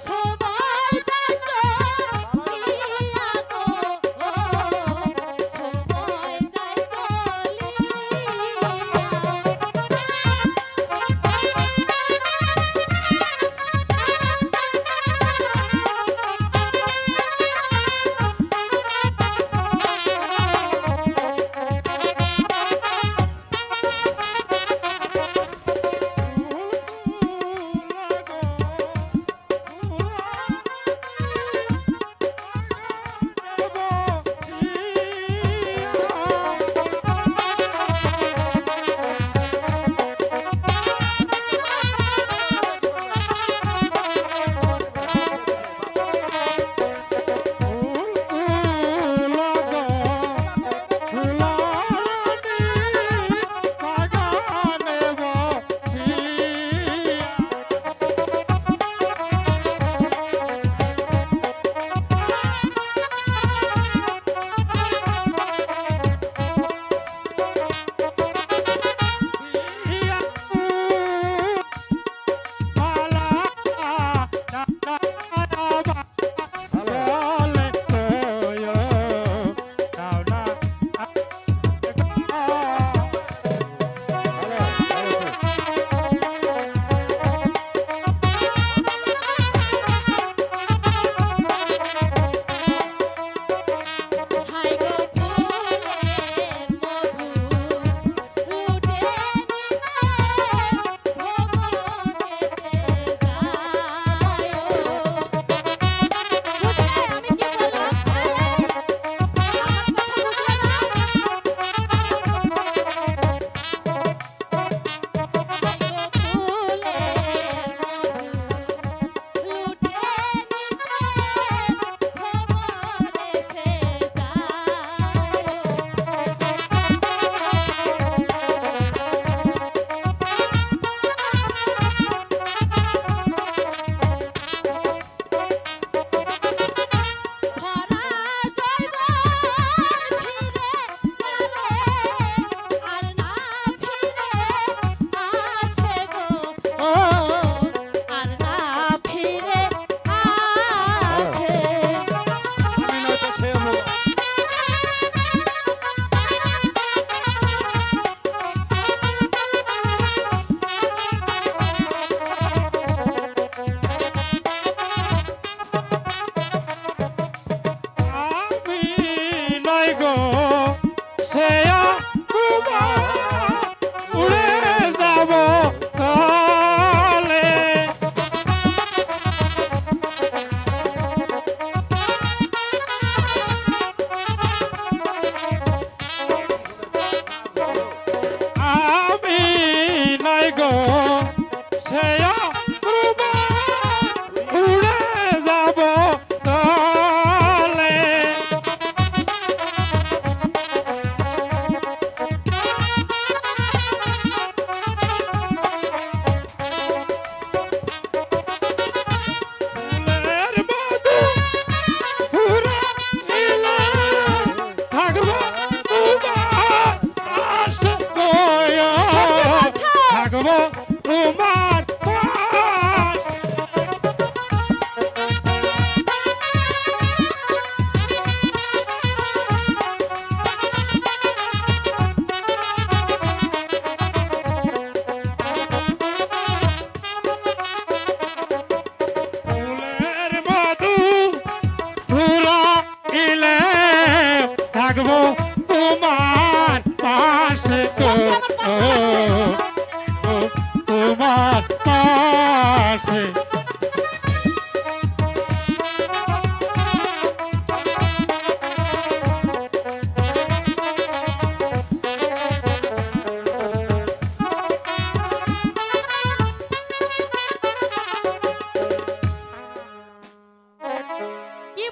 সবাই যাচ্ছ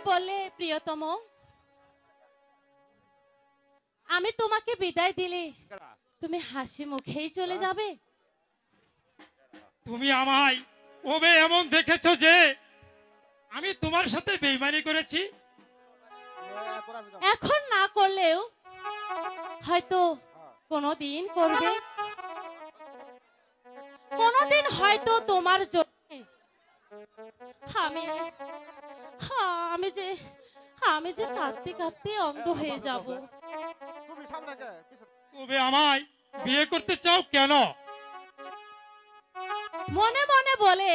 বললে প্রিয়তম, আমি তোমাকে বিদায় দিলে তুমি হাসি মুখেই চলে যাবে? তুমি আমায় কবে এমন দেখেছো যে আমি তোমার সাথে বেইমানি করেছি? এখন না করলেও হয়তো কোনোদিন করবে। কোনোদিন হয়তো তোমার জন্য আমি আমি যে আমি যে কাঁদতে কাঁদতে অন্ধ হয়ে যাব। তবে আমায় বিয়ে করতে চাও কেন? মনে মনে বলে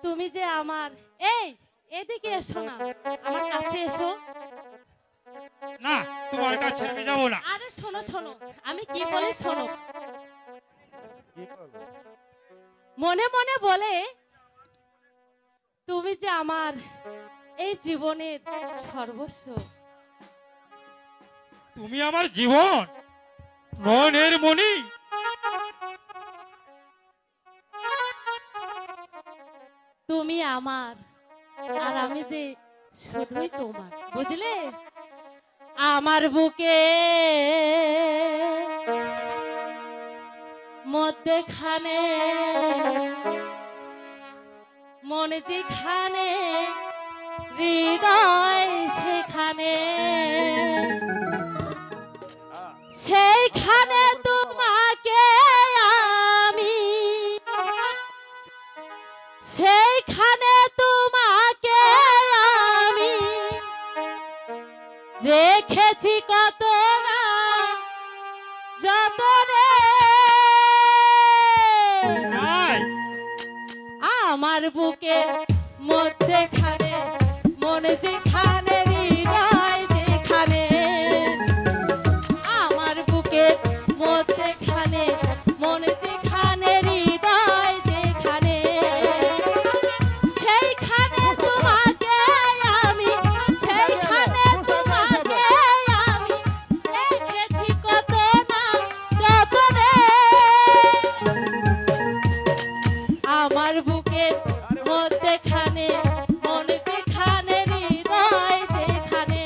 তুমি যে আমার, এই এদিকে এসো না, আমার কাছে এসো। না, তোমার কাছে আমি যাবো না। আরে শোনো শোনো, আমি কি বলি শোনো। মনে মনে বলে তুমি যে আমার এই জীবনের সর্বস্ব। তুমি আমার জীবন, নয়নের মণি। তুমি আমার আর আমি যে শুধুই তোমার, বুঝলে? আমার বুকে মধ্যখানে মনে যেখানে, হৃদয় সেখানে, সেইখানে তোমাকে আমি, সেইখানে তোমাকে আমি রেখেছি কত না যতনে। আমার বুকের মধ্যেখানে মনে যেখানে, হৃদয় যেখানে, আমার বুকের মধ্যেখানে মনে যেখানে, হৃদয় যেখানে, সেইখানে তোমাকে আমি, সেইখানে তোমাকে আমি রেখেছি কত না যতনে। আমার বুকের মধ্যেখানে মনে যেখানে, হৃদয় যেখানে।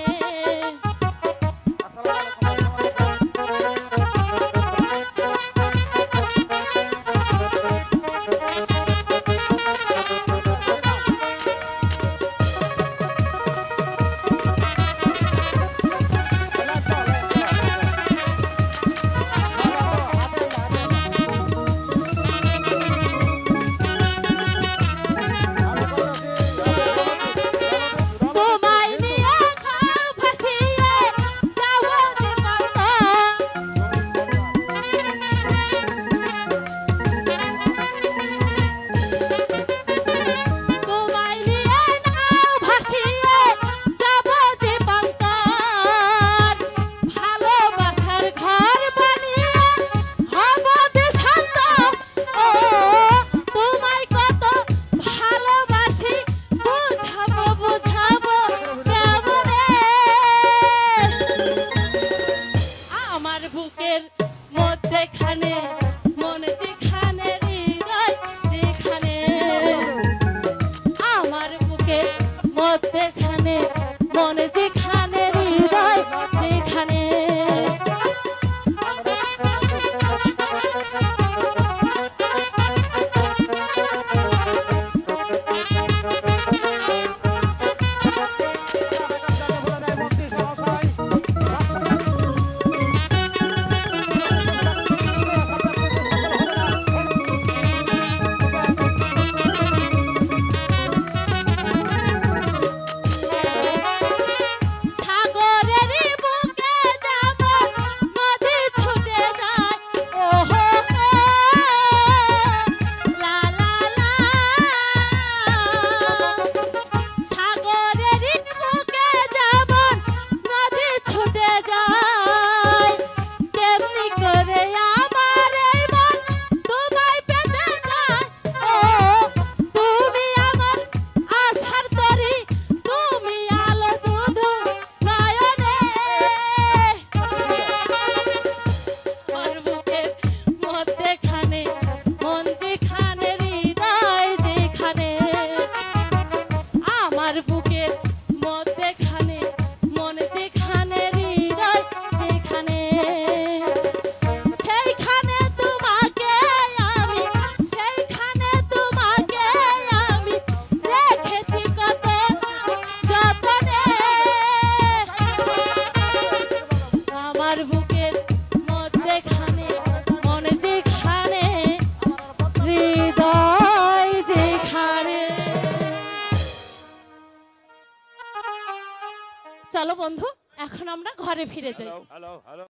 চলো বন্ধু এখন আমরা ঘরে ফিরে যাই। Hello hello